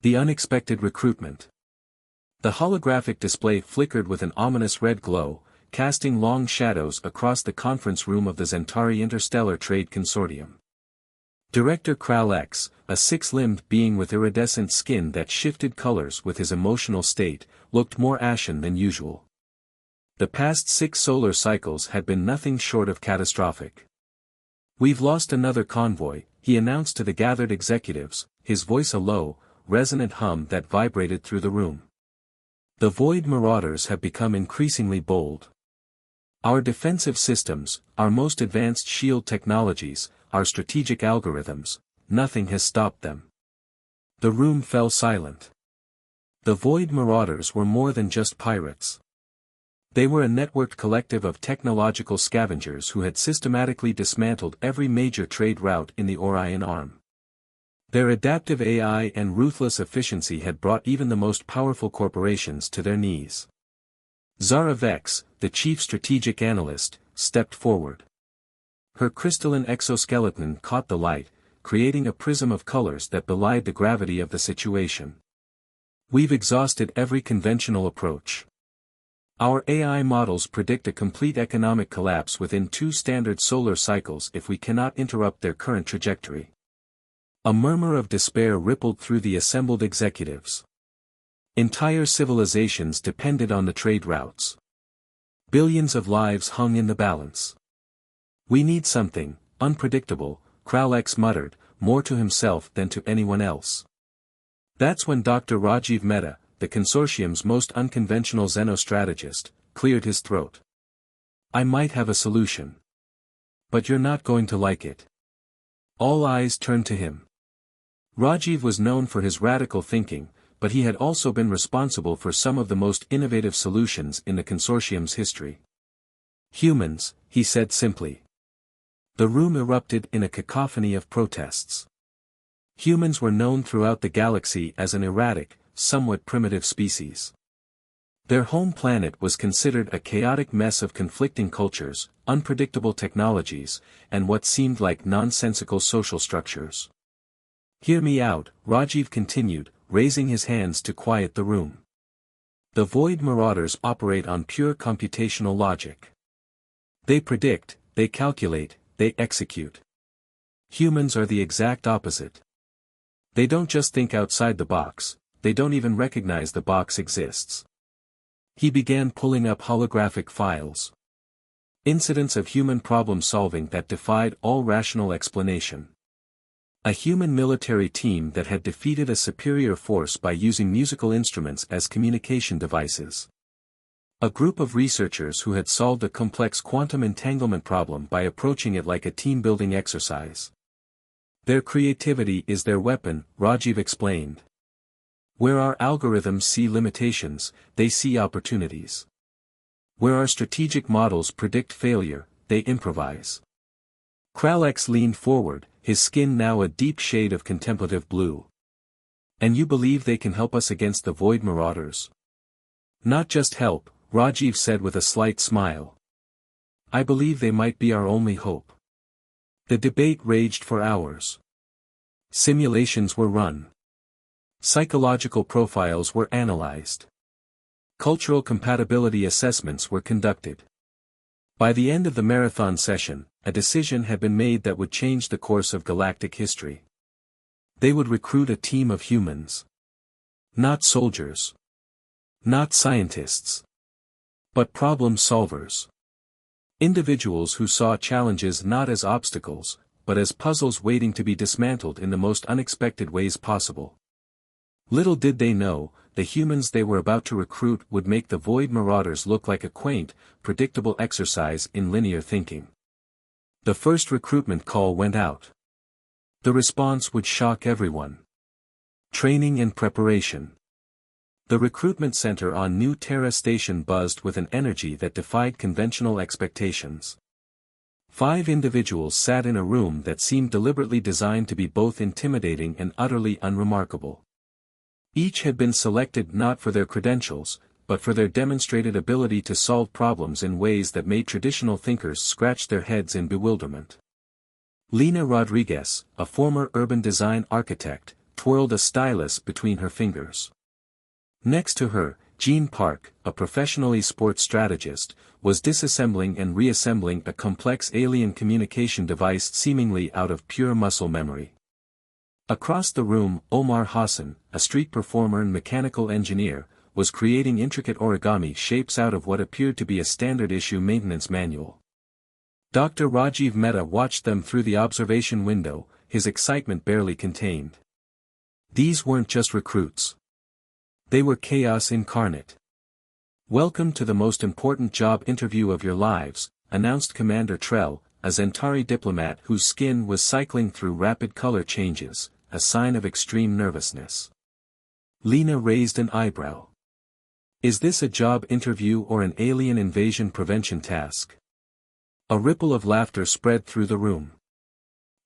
The unexpected recruitment. The holographic display flickered with an ominous red glow, casting long shadows across the conference room of the Zentari Interstellar Trade Consortium. Director Kral'X, a six-limbed being with iridescent skin that shifted colors with his emotional state, looked more ashen than usual. The past 6 solar cycles had been nothing short of catastrophic. "We've lost another convoy," he announced to the gathered executives, his voice a low, resonant hum that vibrated through the room. "The Void Marauders have become increasingly bold. Our defensive systems, our most advanced shield technologies, our strategic algorithms, nothing has stopped them." The room fell silent. The Void Marauders were more than just pirates. They were a networked collective of technological scavengers who had systematically dismantled every major trade route in the Orion Arm. Their adaptive AI and ruthless efficiency had brought even the most powerful corporations to their knees. Zara Vex, the chief strategic analyst, stepped forward. Her crystalline exoskeleton caught the light, creating a prism of colors that belied the gravity of the situation. "We've exhausted every conventional approach. Our AI models predict a complete economic collapse within 2 standard solar cycles if we cannot interrupt their current trajectory." A murmur of despair rippled through the assembled executives. Entire civilizations depended on the trade routes. Billions of lives hung in the balance. "We need something unpredictable," Kral'X muttered, more to himself than to anyone else. That's when Dr. Rajiv Mehta, the consortium's most unconventional xenostrategist, cleared his throat. "I might have a solution. But you're not going to like it." All eyes turned to him. Rajiv was known for his radical thinking, but he had also been responsible for some of the most innovative solutions in the consortium's history. "Humans," he said simply. The room erupted in a cacophony of protests. Humans were known throughout the galaxy as an erratic, somewhat primitive species. Their home planet was considered a chaotic mess of conflicting cultures, unpredictable technologies, and what seemed like nonsensical social structures. "Hear me out," Rajiv continued, raising his hands to quiet the room. "The Void Marauders operate on pure computational logic. They predict, they calculate, they execute. Humans are the exact opposite. They don't just think outside the box, they don't even recognize the box exists." He began pulling up holographic files. Incidents of human problem-solving that defied all rational explanation. A human military team that had defeated a superior force by using musical instruments as communication devices. A group of researchers who had solved a complex quantum entanglement problem by approaching it like a team-building exercise. "Their creativity is their weapon," Rajiv explained. "Where our algorithms see limitations, they see opportunities. Where our strategic models predict failure, they improvise." Kral'X leaned forward, his skin now a deep shade of contemplative blue. "And you believe they can help us against the Void Marauders?" "Not just help," Rajiv said with a slight smile. "I believe they might be our only hope." The debate raged for hours. Simulations were run. Psychological profiles were analyzed. Cultural compatibility assessments were conducted. By the end of the marathon session, a decision had been made that would change the course of galactic history. They would recruit a team of humans. Not soldiers. Not scientists. But problem solvers. Individuals who saw challenges not as obstacles, but as puzzles waiting to be dismantled in the most unexpected ways possible. Little did they know, the humans they were about to recruit would make the Void Marauders look like a quaint, predictable exercise in linear thinking. The first recruitment call went out. The response would shock everyone. Training and preparation. The recruitment center on New Terra Station buzzed with an energy that defied conventional expectations. 5 individuals sat in a room that seemed deliberately designed to be both intimidating and utterly unremarkable. Each had been selected not for their credentials, but for their demonstrated ability to solve problems in ways that made traditional thinkers scratch their heads in bewilderment. Lena Rodriguez, a former urban design architect, twirled a stylus between her fingers. Next to her, Jean Park, a professional sports strategist, was disassembling and reassembling a complex alien communication device seemingly out of pure muscle memory. Across the room, Omar Hassan, a street performer and mechanical engineer, was creating intricate origami shapes out of what appeared to be a standard-issue maintenance manual. Dr. Rajiv Mehta watched them through the observation window, his excitement barely contained. These weren't just recruits. They were chaos incarnate. "Welcome to the most important job interview of your lives," announced Commander Trell, a Zentari diplomat whose skin was cycling through rapid color changes, a sign of extreme nervousness. Lena raised an eyebrow. "Is this a job interview or an alien invasion prevention task?" A ripple of laughter spread through the room.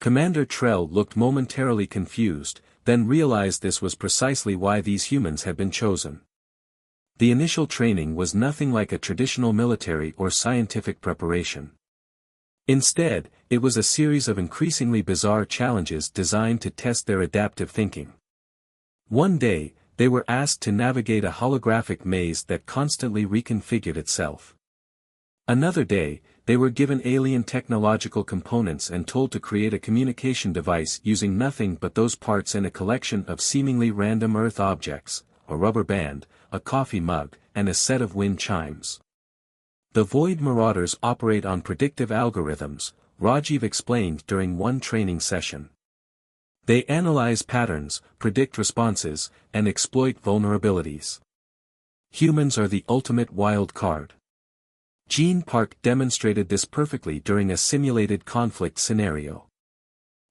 Commander Trell looked momentarily confused, then realized this was precisely why these humans had been chosen. The initial training was nothing like a traditional military or scientific preparation. Instead, it was a series of increasingly bizarre challenges designed to test their adaptive thinking. One day, they were asked to navigate a holographic maze that constantly reconfigured itself. Another day, they were given alien technological components and told to create a communication device using nothing but those parts and a collection of seemingly random Earth objects, a rubber band, a coffee mug, and a set of wind chimes. The Void Marauders operate on predictive algorithms, Rajiv explained during one training session. They analyze patterns, predict responses, and exploit vulnerabilities. Humans are the ultimate wild card. Jean Park demonstrated this perfectly during a simulated conflict scenario.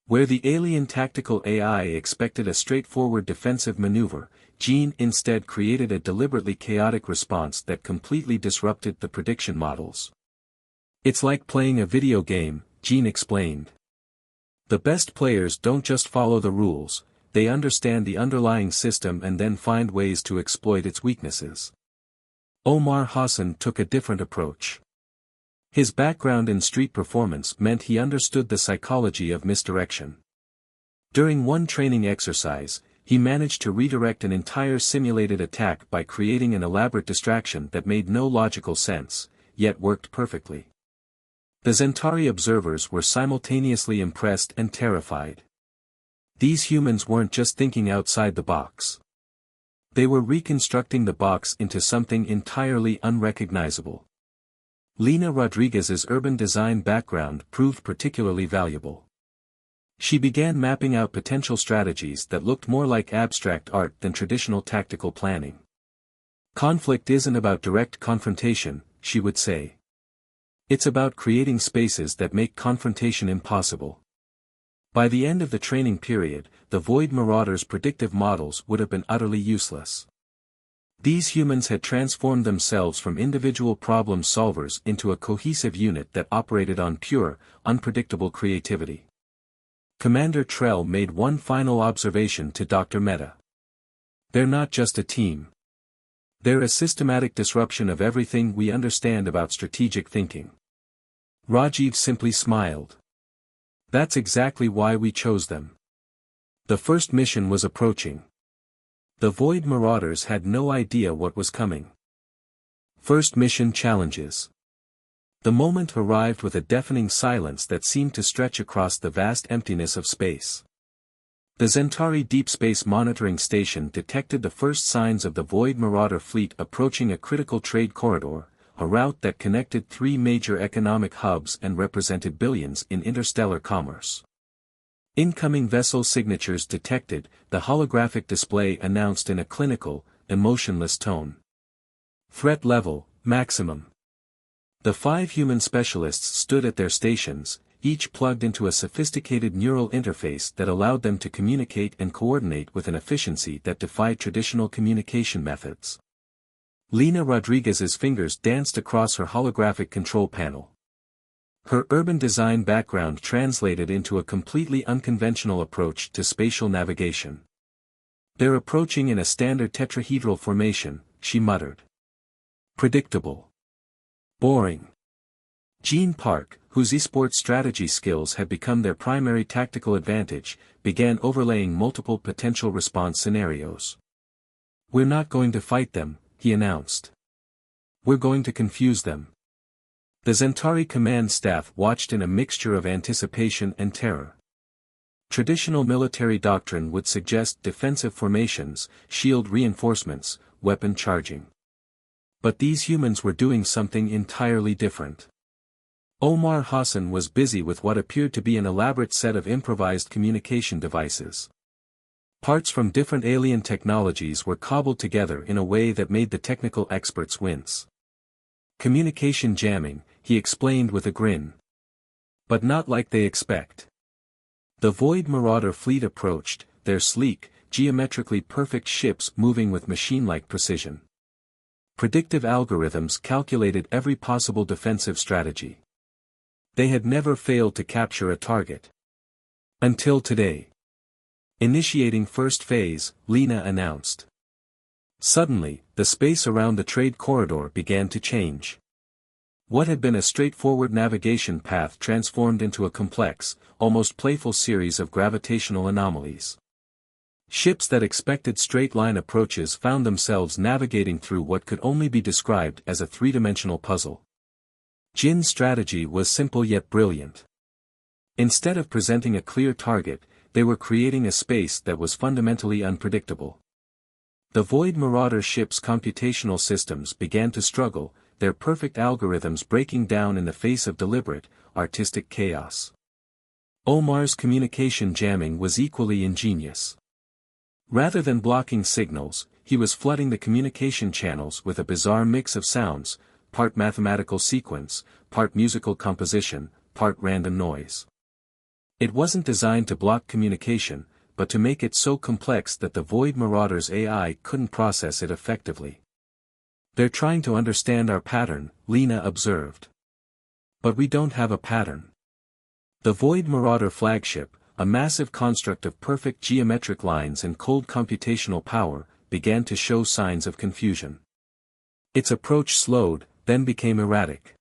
Where the alien tactical AI expected a straightforward defensive maneuver, Jean instead created a deliberately chaotic response that completely disrupted the prediction models. "It's like playing a video game," Jean explained. "The best players don't just follow the rules, they understand the underlying system and then find ways to exploit its weaknesses." Omar Hassan took a different approach. His background in street performance meant he understood the psychology of misdirection. During one training exercise, he managed to redirect an entire simulated attack by creating an elaborate distraction that made no logical sense, yet worked perfectly. The Zentari observers were simultaneously impressed and terrified. These humans weren't just thinking outside the box. They were reconstructing the box into something entirely unrecognizable. Lena Rodriguez's urban design background proved particularly valuable. She began mapping out potential strategies that looked more like abstract art than traditional tactical planning. "Conflict isn't about direct confrontation," she would say. "It's about creating spaces that make confrontation impossible." By the end of the training period, the Void Marauders' predictive models would have been utterly useless. These humans had transformed themselves from individual problem solvers into a cohesive unit that operated on pure, unpredictable creativity. Commander Trell made one final observation to Dr. Mehta. "They're not just a team. They're a systematic disruption of everything we understand about strategic thinking." Rajiv simply smiled. "That's exactly why we chose them." The first mission was approaching. The Void Marauders had no idea what was coming. First mission challenges. The moment arrived with a deafening silence that seemed to stretch across the vast emptiness of space. The Zentari Deep Space Monitoring Station detected the first signs of the Void Marauder fleet approaching a critical trade corridor, a route that connected three major economic hubs and represented billions in interstellar commerce. Incoming vessel signatures detected, the holographic display announced in a clinical, emotionless tone. Threat level, maximum. The 5 human specialists stood at their stations, each plugged into a sophisticated neural interface that allowed them to communicate and coordinate with an efficiency that defied traditional communication methods. Lena Rodriguez's fingers danced across her holographic control panel. Her urban design background translated into a completely unconventional approach to spatial navigation. "They're approaching in a standard tetrahedral formation," she muttered. "Predictable. Boring." Gene Park, whose esports strategy skills had become their primary tactical advantage, began overlaying multiple potential response scenarios. "We're not going to fight them," he announced. "We're going to confuse them." The Centauri command staff watched in a mixture of anticipation and terror. Traditional military doctrine would suggest defensive formations, shield reinforcements, weapon charging. But these humans were doing something entirely different. Omar Hassan was busy with what appeared to be an elaborate set of improvised communication devices. Parts from different alien technologies were cobbled together in a way that made the technical experts wince. "Communication jamming," he explained with a grin. "But not like they expect." The Void Marauder fleet approached, their sleek, geometrically perfect ships moving with machine-like precision. Predictive algorithms calculated every possible defensive strategy. They had never failed to capture a target. Until today. Initiating first phase, Lena announced. Suddenly, the space around the trade corridor began to change. What had been a straightforward navigation path transformed into a complex, almost playful series of gravitational anomalies. Ships that expected straight-line approaches found themselves navigating through what could only be described as a three-dimensional puzzle. Jin's strategy was simple yet brilliant. Instead of presenting a clear target, they were creating a space that was fundamentally unpredictable. The Void Marauder ship's computational systems began to struggle, their perfect algorithms breaking down in the face of deliberate, artistic chaos. Omar's communication jamming was equally ingenious. Rather than blocking signals, he was flooding the communication channels with a bizarre mix of sounds, part mathematical sequence, part musical composition, part random noise. It wasn't designed to block communication, but to make it so complex that the Void Marauder's AI couldn't process it effectively. "They're trying to understand our pattern," Lena observed. "But we don't have a pattern." The Void Marauder flagship, a massive construct of perfect geometric lines and cold computational power, began to show signs of confusion. Its approach slowed, then became erratic.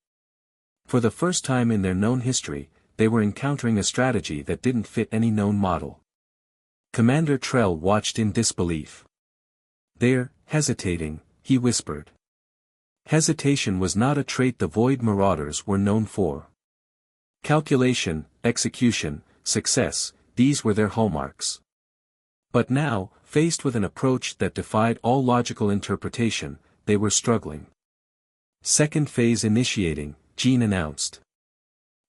For the first time in their known history, they were encountering a strategy that didn't fit any known model. Commander Trell watched in disbelief. "They're hesitating," he whispered. Hesitation was not a trait the Void Marauders were known for. Calculation, execution, success, these were their hallmarks. But now, faced with an approach that defied all logical interpretation, they were struggling. "Second phase initiating," Gene announced.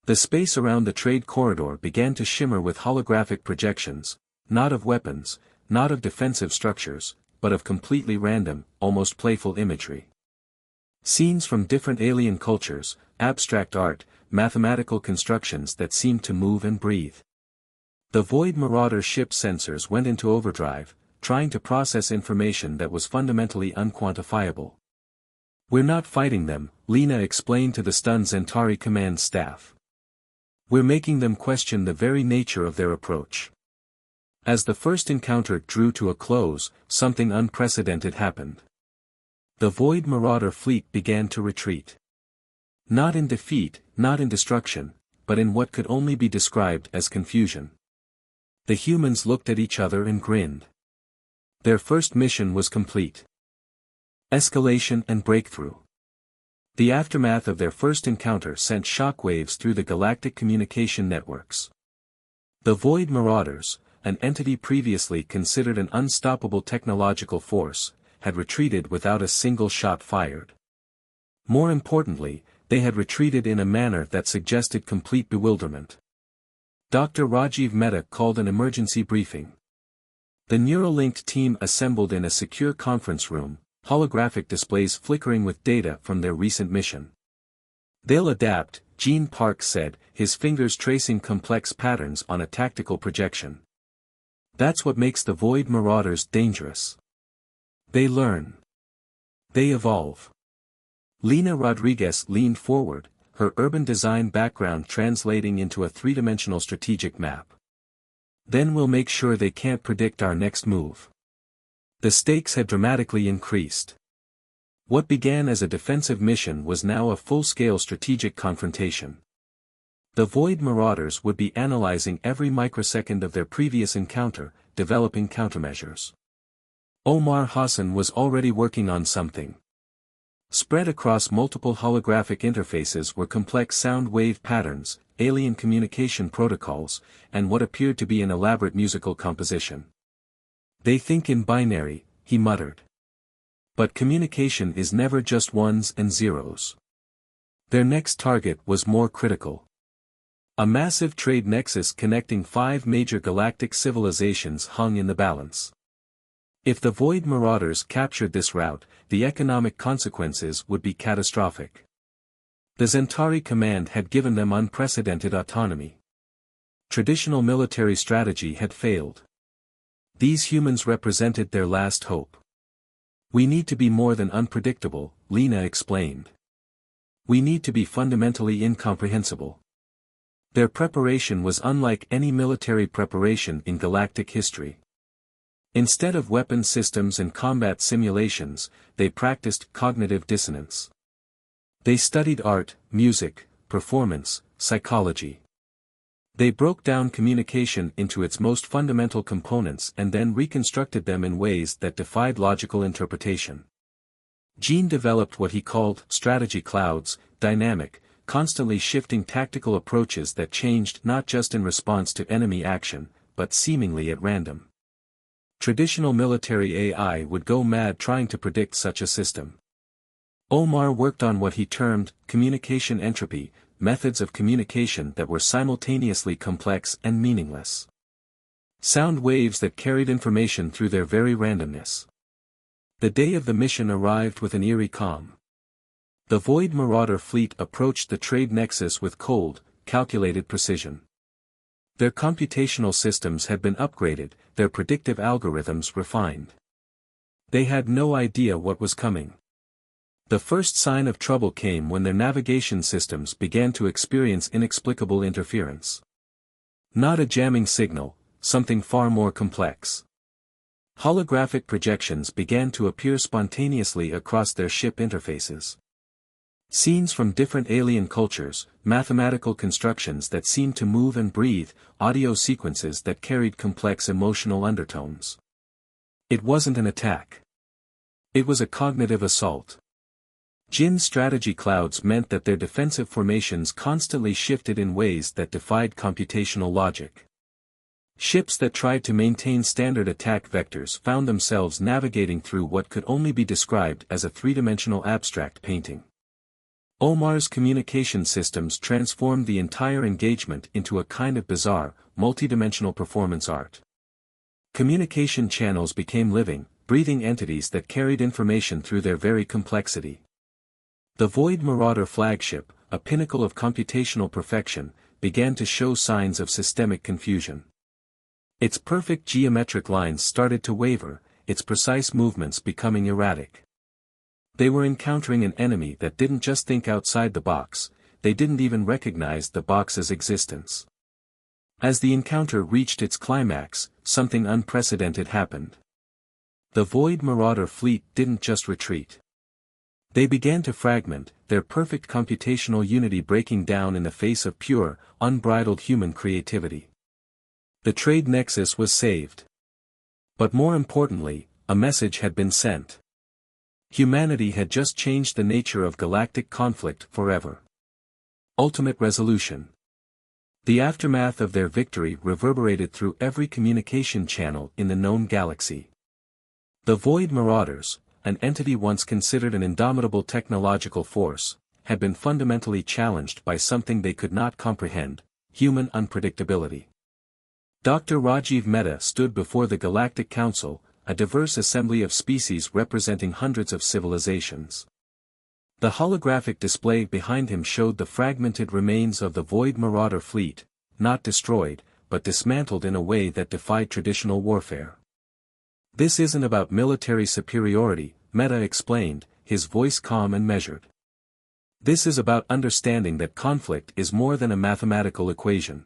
The space around the trade corridor began to shimmer with holographic projections, not of weapons, not of defensive structures, but of completely random, almost playful imagery. Scenes from different alien cultures, abstract art, mathematical constructions that seemed to move and breathe. The Void Marauder ship sensors went into overdrive, trying to process information that was fundamentally unquantifiable. "We're not fighting them," Lena explained to the stunned Centauri command staff. "We're making them question the very nature of their approach." As the first encounter drew to a close, something unprecedented happened. The Void Marauder fleet began to retreat. Not in defeat, not in destruction, but in what could only be described as confusion. The humans looked at each other and grinned. Their first mission was complete. Escalation and breakthrough. The aftermath of their first encounter sent shockwaves through the galactic communication networks. The Void Marauders, an entity previously considered an unstoppable technological force, had retreated without a single shot fired. More importantly, they had retreated in a manner that suggested complete bewilderment. Dr. Rajiv Mehta called an emergency briefing. The Neuralinked team assembled in a secure conference room, holographic displays flickering with data from their recent mission. "They'll adapt," Gene Park said, his fingers tracing complex patterns on a tactical projection. "That's what makes the Void Marauders dangerous. They learn. They evolve." Lena Rodriguez leaned forward, her urban design background translating into a three-dimensional strategic map. "Then we'll make sure they can't predict our next move." The stakes had dramatically increased. What began as a defensive mission was now a full-scale strategic confrontation. The Void Marauders would be analyzing every microsecond of their previous encounter, developing countermeasures. Omar Hassan was already working on something. Spread across multiple holographic interfaces were complex sound wave patterns, alien communication protocols, and what appeared to be an elaborate musical composition. "They think in binary," he muttered. But communication is never just ones and zeros. Their next target was more critical. A massive trade nexus connecting 5 major galactic civilizations hung in the balance. If the Void Marauders captured this route, the economic consequences would be catastrophic. The Zentari command had given them unprecedented autonomy. Traditional military strategy had failed. These humans represented their last hope. "We need to be more than unpredictable," Lena explained. "We need to be fundamentally incomprehensible." Their preparation was unlike any military preparation in galactic history. Instead of weapon systems and combat simulations, they practiced cognitive dissonance. They studied art, music, performance, psychology. They broke down communication into its most fundamental components and then reconstructed them in ways that defied logical interpretation. Jean developed what he called strategy clouds, dynamic, constantly shifting tactical approaches that changed not just in response to enemy action, but seemingly at random. Traditional military AI would go mad trying to predict such a system. Omar worked on what he termed communication entropy, methods of communication that were simultaneously complex and meaningless. Sound waves that carried information through their very randomness. The day of the mission arrived with an eerie calm. The Void Marauder fleet approached the trade nexus with cold, calculated precision. Their computational systems had been upgraded, their predictive algorithms refined. They had no idea what was coming. The first sign of trouble came when their navigation systems began to experience inexplicable interference. Not a jamming signal, something far more complex. Holographic projections began to appear spontaneously across their ship interfaces. Scenes from different alien cultures, mathematical constructions that seemed to move and breathe, audio sequences that carried complex emotional undertones. It wasn't an attack. It was a cognitive assault. Jin's strategy clouds meant that their defensive formations constantly shifted in ways that defied computational logic. Ships that tried to maintain standard attack vectors found themselves navigating through what could only be described as a three-dimensional abstract painting. Omar's communication systems transformed the entire engagement into a kind of bizarre, multidimensional performance art. Communication channels became living, breathing entities that carried information through their very complexity. The Void Marauder flagship, a pinnacle of computational perfection, began to show signs of systemic confusion. Its perfect geometric lines started to waver, its precise movements becoming erratic. They were encountering an enemy that didn't just think outside the box, they didn't even recognize the box's existence. As the encounter reached its climax, something unprecedented happened. The Void Marauder fleet didn't just retreat. They began to fragment, their perfect computational unity breaking down in the face of pure, unbridled human creativity. The trade nexus was saved. But more importantly, a message had been sent. Humanity had just changed the nature of galactic conflict forever. Ultimate resolution. The aftermath of their victory reverberated through every communication channel in the known galaxy. The Void Marauders, an entity once considered an indomitable technological force, had been fundamentally challenged by something they could not comprehend: human unpredictability. Dr. Rajiv Mehta stood before the Galactic Council, a diverse assembly of species representing hundreds of civilizations. The holographic display behind him showed the fragmented remains of the Void Marauder fleet, not destroyed, but dismantled in a way that defied traditional warfare. "This isn't about military superiority," Mehta explained, his voice calm and measured. "This is about understanding that conflict is more than a mathematical equation.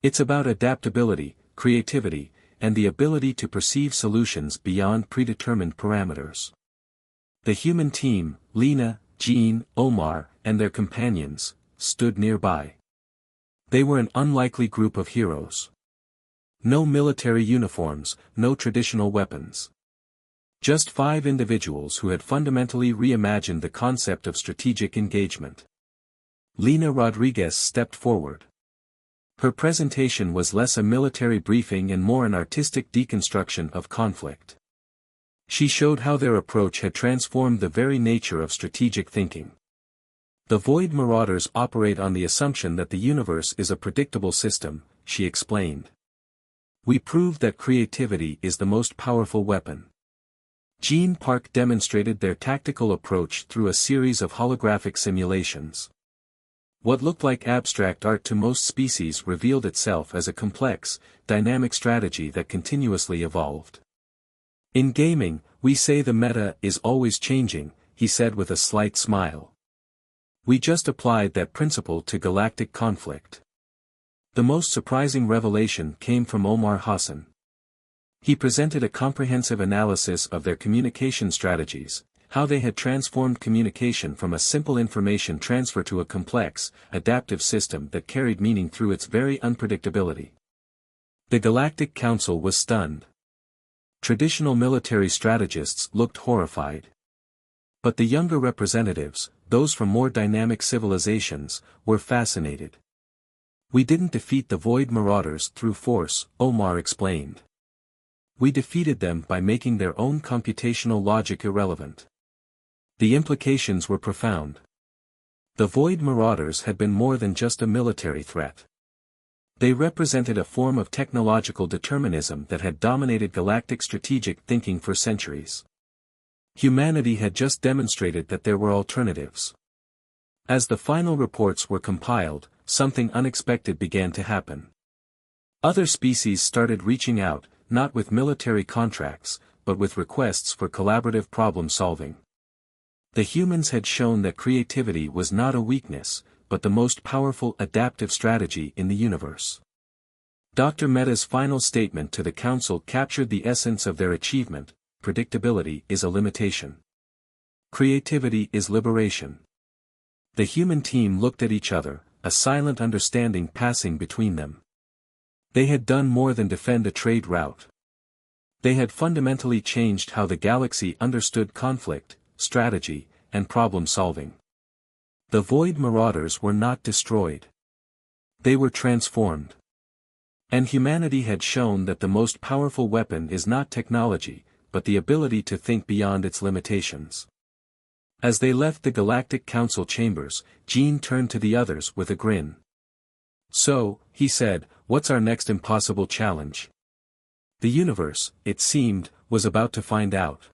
It's about adaptability, creativity, and the ability to perceive solutions beyond predetermined parameters." The human team, Lena, Jean, Omar, and their companions, stood nearby. They were an unlikely group of heroes. No military uniforms, no traditional weapons. Just 5 individuals who had fundamentally reimagined the concept of strategic engagement. Lena Rodriguez stepped forward. Her presentation was less a military briefing and more an artistic deconstruction of conflict. She showed how their approach had transformed the very nature of strategic thinking. The Void Marauders operate on the assumption that the universe is a predictable system, she explained. We proved that creativity is the most powerful weapon. Gene Park demonstrated their tactical approach through a series of holographic simulations. What looked like abstract art to most species revealed itself as a complex, dynamic strategy that continuously evolved. In gaming, we say the meta is always changing, he said with a slight smile. We just applied that principle to galactic conflict. The most surprising revelation came from Omar Hassan. He presented a comprehensive analysis of their communication strategies, how they had transformed communication from a simple information transfer to a complex, adaptive system that carried meaning through its very unpredictability. The Galactic Council was stunned. Traditional military strategists looked horrified. But the younger representatives, those from more dynamic civilizations, were fascinated. We didn't defeat the Void Marauders through force, Omar explained. We defeated them by making their own computational logic irrelevant. The implications were profound. The Void Marauders had been more than just a military threat. They represented a form of technological determinism that had dominated galactic strategic thinking for centuries. Humanity had just demonstrated that there were alternatives. As the final reports were compiled, something unexpected began to happen. Other species started reaching out, not with military contracts, but with requests for collaborative problem-solving. The humans had shown that creativity was not a weakness, but the most powerful adaptive strategy in the universe. Dr. Mehta's final statement to the Council captured the essence of their achievement: predictability is a limitation. Creativity is liberation. The human team looked at each other, a silent understanding passing between them. They had done more than defend a trade route. They had fundamentally changed how the galaxy understood conflict, strategy, and problem-solving. The Void Marauders were not destroyed. They were transformed. And humanity had shown that the most powerful weapon is not technology, but the ability to think beyond its limitations. As they left the Galactic Council chambers, Jean turned to the others with a grin. So, he said, what's our next impossible challenge? The universe, it seemed, was about to find out.